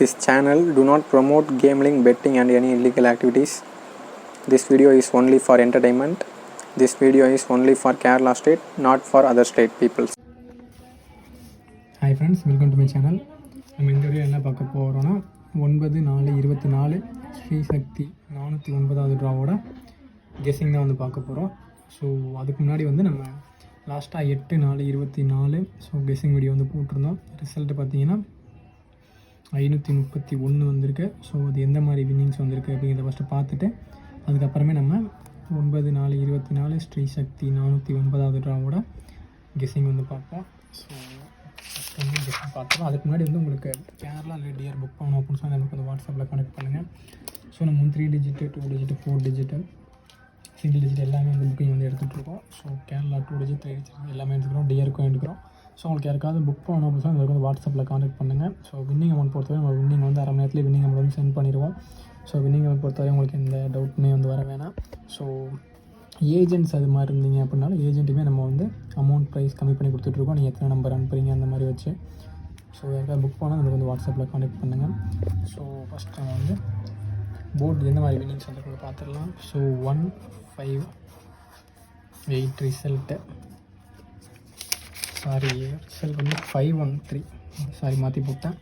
This channel do not promote gambling, betting and any illegal activities. This video is only for entertainment. This video is only for Kerala state, not for other state peoples. Hi friends, welcome to my channel. நம்ம இந்த video என்ன பார்க்க போகிறோன்னா 9/4/24 ஸ்ரீ சக்தி 409வது ட்ராவோட guessing தான் வந்து பார்க்க போகிறோம். So அதுக்கு முன்னாடி வந்து நம்ம லாஸ்ட்டாக 8/4/24 ஸோ கெஸ்ஸிங் வீடியோ வந்து போட்டிருந்தோம். ரிசல்ட்டு பார்த்தீங்கன்னா 531 வந்திருக்கு. ஸோ அது எந்த மாதிரி வின்னிங்ஸ் வந்திருக்கு அப்படிங்கிறத ஃபஸ்ட்டு பார்த்துட்டு அதுக்கப்புறமே நம்ம 9/4/24 ஸ்ரீ சக்தி 409வது ட்ராவோட கெஸ்ஸிங் வந்து பார்ப்போம். ஸோ ஃபஸ்ட் வந்து கெஸ்ஸிங் பார்த்துருவோம். அதுக்கு முன்னாடி வந்து உங்களுக்கு கேரளா டிஆர் புக் பண்ணணும் அப்படின்னு சொல்லி நமக்கு வந்து வாட்ஸ்அப்பில் கனெக்ட் பண்ணுங்கள். ஸோ நம்ம வந்து 3 digit 2 digit 4 digit single digit எல்லாமே வந்து புக்கிங் வந்து எடுத்துகிட்ருக்கோம். ஸோ கேரளா 2 டிஜிட் 3 டிஜிட் எல்லாமே எடுத்துக்கிறோம். டிஆருக்கும் எடுக்கிறோம். ஸோ உங்களுக்கு யாருக்காவது புக் பண்ணணும் அப்படின்னு சொல்லி உங்களுக்கு வந்து வாட்ஸ்அப்பில் கான்டெக்ட் பண்ணுங்கள். ஸோ வின்னிங் அமௌண்ட் பொறுத்தவரை நம்ம வின்னிங் வந்து அரை மணி நேரத்தில் வின்னிங் அமௌண்ட் வந்து சென்ட் பண்ணிடுவோம். ஸோ வின்னிங் அமௌண்ட் பொறுத்தவரை உங்களுக்கு எந்த டவுட்டுமே வந்து வர வேணாம். ஸோ ஏஜென்ட்ஸ் அது மாதிரி இருந்தீங்க அப்படின்னாலும் ஏஜென்ட்டுமே நம்ம வந்து அமௌண்ட் ப்ரைஸ் கம்மி பண்ணி கொடுத்துட்ருக்கோம். நீங்கள் எத்தனை நம்பர் அனுப்புறீங்க அந்த மாதிரி வச்சு. ஸோ யாருக்காவது புக் பண்ணால் நம்மளுக்கு வந்து வாட்ஸ்அப்பில் கான்டெக்ட் பண்ணுங்கள். ஸோ ஃபஸ்ட்டு நம்ம வந்து போர்டு எந்த மாதிரி வின்னிங்ஸ் வந்து பார்த்துடலாம். ஸோ 1, 5, 8 ரிசல்ட்டு ரிசல்ட் வந்து 513 மாற்றி போட்டேன்.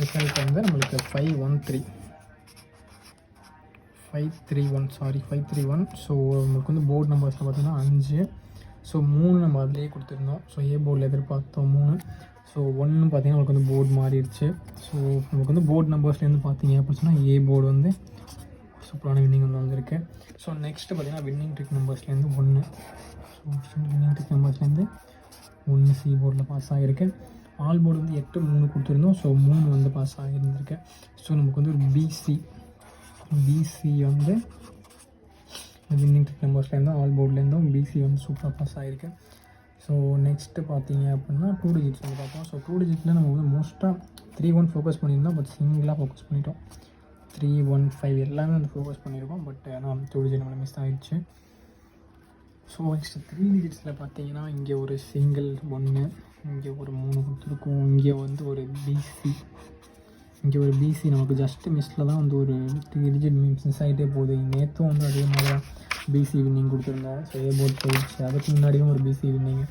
ரிசல்ட் வந்து நம்மளுக்கு 531. ஸோ நம்மளுக்கு வந்து போர்டு நம்பர்ஸில் பார்த்தீங்கன்னா 5. ஸோ 3 நம்ம அதிலேயே கொடுத்துருந்தோம். ஸோ ஏ போர்டில் எதிர்பார்த்தோம் 3. ஸோ 1 பார்த்தீங்கன்னா நம்மளுக்கு வந்து போர்டு மாறிடுச்சு. ஸோ நமக்கு வந்து போர்டு நம்பர்ஸ்லேருந்து பார்த்தீங்க அப்படின்னு சொன்னால் ஏ போர்டு வந்து சூப்பரான வின்னிங் வந்து வந்திருக்கு. ஸோ நெக்ஸ்ட்டு பார்த்தீங்கன்னா வின்னிங் ட்ரிக் நம்பர்ஸ்லேருந்து 1. ஸோ வின்னிங் ட்ரிக் நம்பர்ஸ்லேருந்து 1 சி போர்டில் பாஸ் ஆகிருக்கு. ஆல் போர்டு வந்து 8, 3 கொடுத்துருந்தோம். ஸோ 3 வந்து பாஸ் ஆகியிருந்திருக்கு. ஸோ நமக்கு வந்து ஒரு பிசி வந்து வின்னிங் ட்ரிக் நம்பர்ஸ்லேருந்தும் ஆல் போர்ட்லேருந்தும் பிசி வந்து சூப்பராக பாஸ் ஆகிருக்கு. ஸோ நெக்ஸ்ட்டு பார்த்தீங்க அப்படின்னா 2 டிஜிட்ஸ் வந்து பார்ப்போம். ஸோ 2 டிஜிட்டில் நம்ம வந்து மோஸ்ட்டாக 3-1 ஃபோக்கஸ் பண்ணியிருந்தோம். பட் சிங்கிளாக ஃபோக்கஸ் பண்ணிட்டோம். 3-1-5 எல்லாமே வந்து ஃபோக்கஸ் பண்ணியிருக்கோம். பட் ஆனால் 2 டிஜிட் நம்மளை மிஸ் ஆகிடுச்சு. ஸோ நெக்ஸ்ட் 3 டிஜிட்ஸில் பார்த்தீங்கன்னா இங்கே ஒரு சிங்கிள் 1, இங்கே ஒரு 3 கொடுத்துருக்கோம். இங்கே வந்து ஒரு பிசி நமக்கு ஜஸ்ட் மிஸ்ஸில் தான் வந்து ஒரு 3 டிஜிட் மிஸ் ஆகிட்டே போகுது. நேற்றும் வந்து அதே மாதிரி தான் பிசி வின்னிங் கொடுத்துருந்தோம். ஸோ ஏ போர்ட் போயிடுச்சு. அதுக்கு முன்னாடியும் ஒரு பிசி வின்னிங்.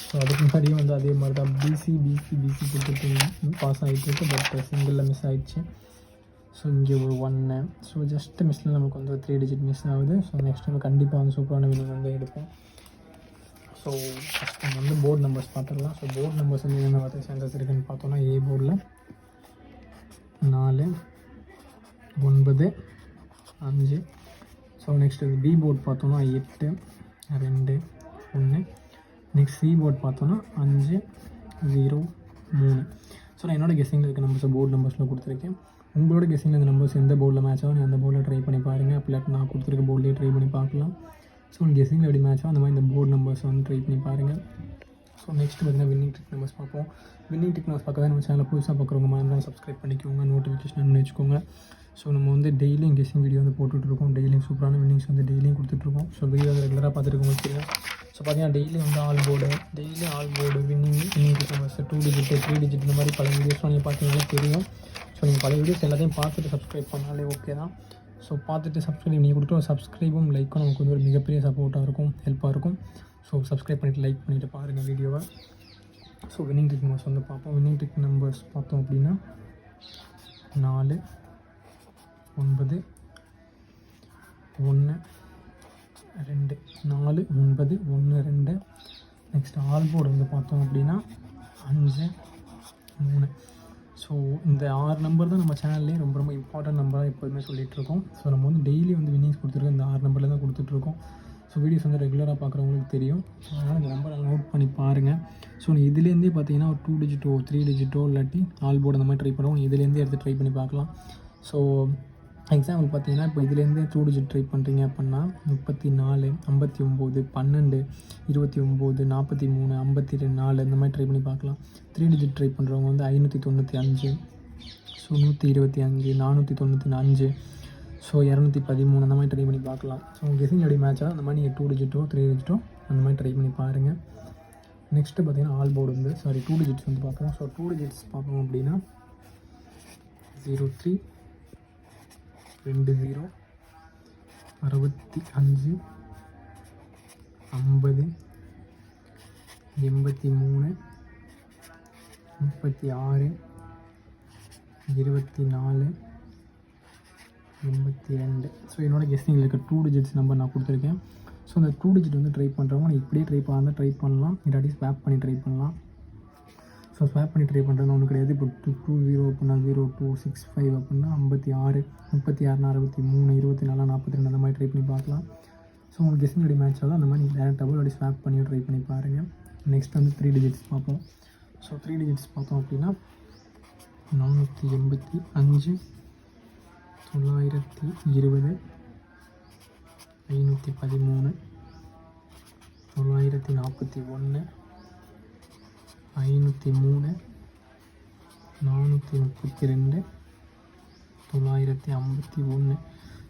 ஸோ அதுக்கு முன்னாடியும் வந்து அதே மாதிரி தான் பிசி கொடுத்துட்டு பாஸ் ஆகிட்டு இருக்கு. பட் சிங்கிளில் மிஸ் ஆகிடுச்சு. ஸோ இங்கே ஒரு 1. ஸோ ஜஸ்ட்டு மிஸ்ஸில் நமக்கு வந்து 3 டிஜிட் மிஸ் ஆகுது. ஸோ நெக்ஸ்ட் நம்ம கண்டிப்பாக வந்து சூப்பரான வின்னிங் வந்து எடுப்போம். ஸோ ஃபஸ்ட் நம்ம வந்து போர்டு நம்பர்ஸ் பார்த்துடலாம். ஸோ போர்டு நம்பர்ஸ் வந்து என்ன பார்த்து சான்சஸ் இருக்குதுன்னு பார்த்தோன்னா ஏ போர்டில் 4, 9, 5. ஸோ நெக்ஸ்ட் பி போர்டு பார்த்தோன்னா 8, 2, 1. நெக்ஸ்ட் சி போர்டு பார்த்தோன்னா 5, 0, 3. ஸோ நான் என்னோடய கெஸ்ஸிங்கில் இருக்க நம்பர்ஸ் போர்டு நம்பர்ஸில் கொடுத்துருக்கேன். உங்களோட கெஸ்ஸிங்கில் இந்த நம்பர்ஸ் எந்த போர்டில் மேட்ச் ஆகும் அந்த போர்டில் ட்ரை பண்ணி பாருங்கள். அப்படி நான் கொடுத்துருக்க போர்ட்லேயே ட்ரை பண்ணி பார்க்கலாம். ஸோ உங்கள் கெஸ்ஸிங்கில் எப்படி மேட்ச் ஆகும் அந்த மாதிரி இந்த போர்டு நம்பர்ஸ் வந்து ட்ரை பண்ணி பாருங்கள். ஸோ நெக்ஸ்ட் பார்த்தீங்கன்னா வின்னிங் ட்ரிக் நம்பர்ஸ் பார்ப்போம். வின்னிங் ட்ரிக் நம்பர்ஸ் பார்க்க நம்ம சேனலில் புதுசாக பார்க்குறவங்க மறந்துடாம சப்ஸ்கிரைப் பண்ணிக்கோங்க, நோட்டிஃபிகேஷன் வச்சுக்கோங்க. ஸோ நம்ம வந்து டெய்லியும் கெஸ்ஸிங் வீடியோ வந்து போட்டுட்ருக்கோம். டெய்லியும் சூப்பரான வின்னிங்ஸ் வந்து டெய்லியும் கொடுத்துட்ருக்கோம். ஸோ வீடியோ வந்து ரெகுலராக பார்த்துருக்கோம் தெரியும். ஸோ பார்த்தீங்கன்னா டெய்லி வந்து all board winning trick numbers 2 digit 3 digit இந்த மாதிரி பல வீடியோஸ்லாம் நீங்கள் பார்த்தீங்கன்னா தெரியும். ஸோ நீங்கள் பழைய வீடியோஸ் எல்லாத்தையும் பார்த்துட்டு சப்ஸ்கிரைப் பண்ணாலே ஓகே தான். ஸோ பார்த்துட்டு சப்ஸ்கிரைப் நீங்கள் கொடுத்து ஒரு சப்ஸ்கிரைபும் லைக்கும் நமக்கு வந்து ஒரு மிகப்பெரிய சப்போர்ட்டாக இருக்கும், ஹெல்ப்பாக இருக்கும். ஸோ சப்ஸ்கிரைப் பண்ணிவிட்டு லைக் பண்ணிவிட்டு பாருங்கள் வீடியோவை. ஸோ வின்னிங் ட்ரிக் நம்பர்ஸ் வந்து பார்ப்போம். வின்னிங் ட்ரிக் நம்பர்ஸ் பார்த்தோம் அப்படின்னா 4, 9, 1, 2. 4, 9, 1, 2. நெக்ஸ்ட் ஆல் போர்டு வந்து பார்த்தோம் அப்படின்னா 5, 3. ஸோ இந்த 6 நம்பர் தான் நம்ம சேனல்லே ரொம்ப இம்பார்ட்டன்ட் நம்பராக எப்போதுமே சொல்லிகிட்ருக்கோம். ஸோ நம்ம வந்து டெய்லி வந்து வின்னிங்ஸ் கொடுத்துருக்கோம். இந்த 6 நம்பரில் தான் கொடுத்துட்ருக்கோம். ஸோ வீடியோஸ் வந்து ரெகுலராக பார்க்குறவங்களுக்கு தெரியும். ஸோ அதனால் இந்த நம்பரை நோட் பண்ணி பாருங்கள். ஸோ இதுலேருந்தே பார்த்தீங்கன்னா ஒரு 2 டிஜிட்டோ 3 டிஜிட்டோ இல்லாட்டி ஆல் போர்டு அந்த மாதிரி ட்ரை பண்ணுவோம். இதுலேருந்தே எடுத்து ட்ரை பண்ணி பார்க்கலாம். ஸோ எக்ஸாம்பிள் பார்த்தீங்கன்னா இப்போ இதுலேருந்தே 2 டிஜிட் ட்ரை பண்ணுறீங்க அப்படின்னா 34, 59, 12, 29, 43, 52, 4 இந்த மாதிரி ட்ரை பண்ணி பார்க்கலாம். 3 டிஜிட் ட்ரை பண்ணுறவங்க வந்து 595, ஸோ 125, 495, ஸோ 213 அந்த மாதிரி ட்ரை பண்ணி பார்க்கலாம். ஸோ கெஸ்ஸிங் எப்படி மேட்ச் ஆகும் அந்த மாதிரி நீங்கள் 2 டிஜிட்டோ 3 டிஜிட்டோ அந்த மாதிரி ட்ரை பண்ணி பாருங்கள். நெக்ஸ்ட்டு பார்த்தீங்கன்னா ஆல் போர்டு வந்து 2 டிஜிட்ஸ் வந்து பார்க்குறோம். ஸோ 2 டிஜிட்ஸ் பார்க்கணும் அப்படின்னா 03 20 65 50 83 36 24 82. ஸோ என்னோடய கெஸ்டிங்கில் இருக்க 2 டிஜிட்ஸ் நம்பர் நான் கொடுத்துருக்கேன். ஸோ அந்த 2 டிஜிட் வந்து ட்ரை பண்ணுறவங்க நான் இப்படியே ட்ரை பண்ணால் ட்ரை பண்ணலாம், இல்லாட்டி ஸ்வாப் பண்ணி ட்ரை பண்ணலாம். ஸோ ஸ்வாப் பண்ணி ட்ரை பண்ணுறது ஒன்றும் கிடையாது. இப்போ 20 அப்படின்னா 0265 அப்படின்னா 56 36 63 24 42 அந்த மாதிரி ட்ரை பண்ணி பார்க்கலாம். ஸோ உங்களுக்கு கெஸ்டிங் ரெடி மேட்ச் ஆகும். அந்த மாதிரி நீங்கள் டேரெக்டாகவோ இல்லாட்டி ஸ்வாப் பண்ணி ட்ரை பண்ணி பாருங்கள். நெக்ஸ்ட் வந்து 3 டிஜிட்ஸ் பார்ப்போம். ஸோ 3 டிஜிட்ஸ் பார்த்தோம் அப்படின்னா 485 920 513 941 503 432 951.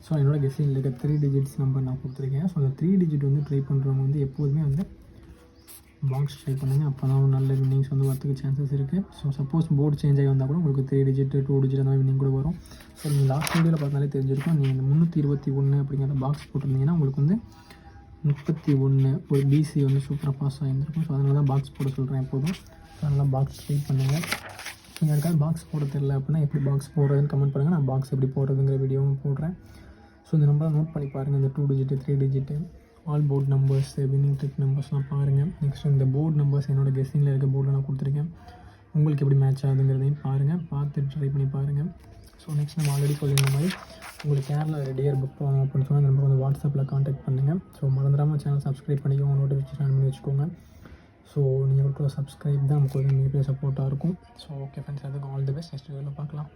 ஸோ என்னோட கெஸ்டிங்கில் இருக்க 3 டிஜிட்ஸ் நம்பர் நான் கொடுத்துருக்கேன். ஸோ அந்த 3 டிஜிட் வந்து ட்ரை பண்ணுறவங்க வந்து எப்போதுமே வந்து பாக்ஸ் ட்ரை பண்ணுங்கள். அப்போ தான் நல்ல வின்னிங்ஸ் வந்து வரத்துக்கு சான்சஸ் இருக்குது. ஸோ சப்போஸ் போர்டு சேஞ்ச் ஆகி வந்தால் கூட உங்களுக்கு 3 டிஜிட் 2 டிஜிட் அந்த வின்னிங் கூட வரும். ஸோ நீங்கள் லாஸ்ட் வீடியோவில் பார்த்தாலே தெரிஞ்சிருக்கும். நீங்கள் இந்த 321 அப்படிங்கிற பாக்ஸ் போட்டிருந்தீங்கன்னா உங்களுக்கு வந்து 31 ஒரு பிசி வந்து சூப்பராக பாஸ் ஆகியிருந்திருக்கும். ஸோ அதனால தான் பாக்ஸ் போட சொல்கிறேன் எப்போதும். ஸோ அதனால் பாக்ஸ் ட்ரை பண்ணுங்கள். நீங்கள் யாருக்காவது பாக்ஸ் போட தெரியல அப்படின்னா எப்படி பாக்ஸ் போடுறதுன்னு கமெண்ட் பண்ணுங்கள். நான் பாக்ஸ் எப்படி போடுறதுங்கிற வீடியோவும் போடுறேன். ஸோ இந்த நம்பரை நோட் பண்ணி பாருங்கள். இந்த 2 digit 3 digit all board numbers winning trick நம்பர்ஸ்லாம் பாருங்கள். நெக்ஸ்ட் இந்த போர்டு நம்பர்ஸ் என்னோடய கெஸ்டிங்கில் இருக்க போர்டில் நான் கொடுத்துருக்கேன். உங்களுக்கு எப்படி மேட்ச் ஆகுதுங்கிறதையும் பாருங்கள், பார்த்துட்டு ட்ரை பண்ணி பாருங்கள். ஸோ நெக்ஸ்ட் நம்ம ஆல்ரெடி சொல்லியிருந்த மாதிரி உங்களுக்கு கேரளா ரெடியர் புக் பண்ணணும் அப்படின்னு சொன்னால் நம்ம வந்து வாட்ஸ்அப்பில் காண்டாக்ட் பண்ணுங்கள். ஸோ மறந்துடாமல் சேனல் சப்ஸ்கிரைப் பண்ணிக்கோங்க, நோட்டிஃபிகேஷன் ஆன் பண்ணி வச்சுக்கோங்க. ஸோ நீங்கள் கொடுக்குற சப்ஸ்கிரைப் தான் நமக்கு வந்து மிகப்பெரிய சப்போர்ட்டாக இருக்கும். ஸோ ஓகே ஃப்ரெண்ட்ஸ், அதுக்கு ஆல் தி பெஸ்ட். நெக்ஸ்ட் வீடியோவில் பார்க்கலாம்.